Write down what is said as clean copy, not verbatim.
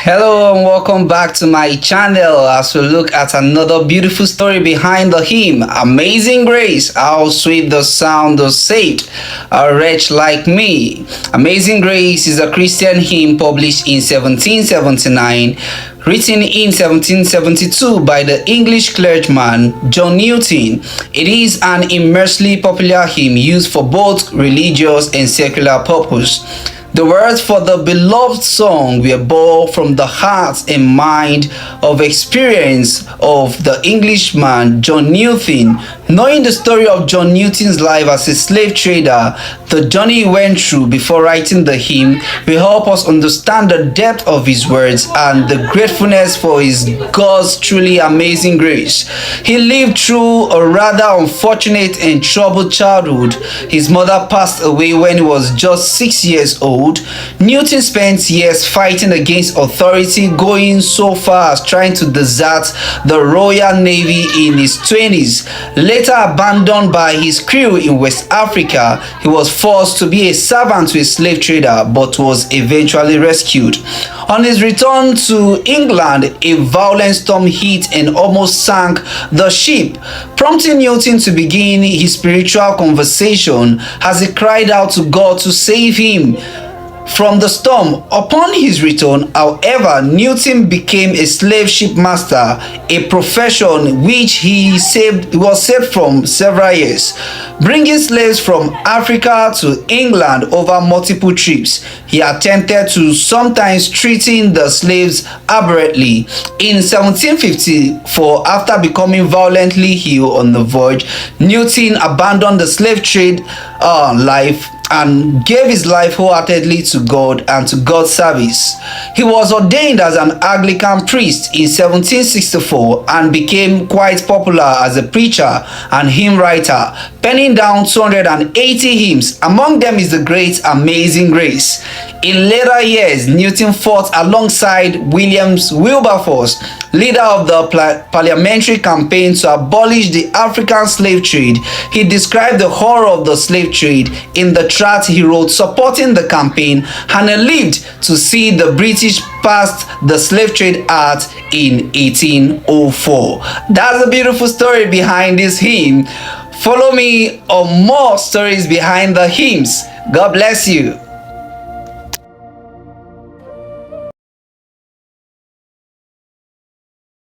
Hello and welcome back to my channel as we look at another beautiful story behind the hymn Amazing Grace. How sweet the sound that saved a wretch like me. Amazing Grace is a Christian hymn published in 1779, written in 1772 by the English clergyman John Newton. It is an immensely popular hymn used for both religious and secular purpose. The words for the beloved song were born from the heart and mind of experience of the Englishman John Newton. Knowing the story of John Newton's life as a slave trader, the journey he went through before writing the hymn will help us understand the depth of his words and the gratefulness for his God's truly amazing grace. He lived through a rather unfortunate and troubled childhood. His mother passed away when he was just 6 years old. Newton spent years fighting against authority, going so far as trying to desert the Royal Navy in his 20s. Later abandoned by his crew in West Africa, he was forced to be a servant to a slave trader but was eventually rescued. On his return to England, a violent storm hit and almost sank the ship, prompting Newton to begin his spiritual conversation as he cried out to God to save him from the storm. Upon his return, however, Newton became a slave ship master, a profession which he was saved from several years, bringing slaves from Africa to England over multiple trips. He attempted to sometimes treating the slaves aberrantly. In 1754, after becoming violently ill on the voyage, Newton abandoned the slave trade life and gave his life wholeheartedly to God and to God's service. He was ordained as an Anglican priest in 1764 and became quite popular as a preacher and hymn writer, penning down 280 hymns. Among them is the great Amazing Grace. In later years, Newton fought alongside William Wilberforce, leader of the parliamentary campaign to abolish the African slave trade. He described the horror of the slave trade in the tract he wrote supporting the campaign, and lived to see the British pass the Slave Trade Act in 1804. That's a beautiful story behind this hymn. Follow me on more stories behind the hymns. God bless you.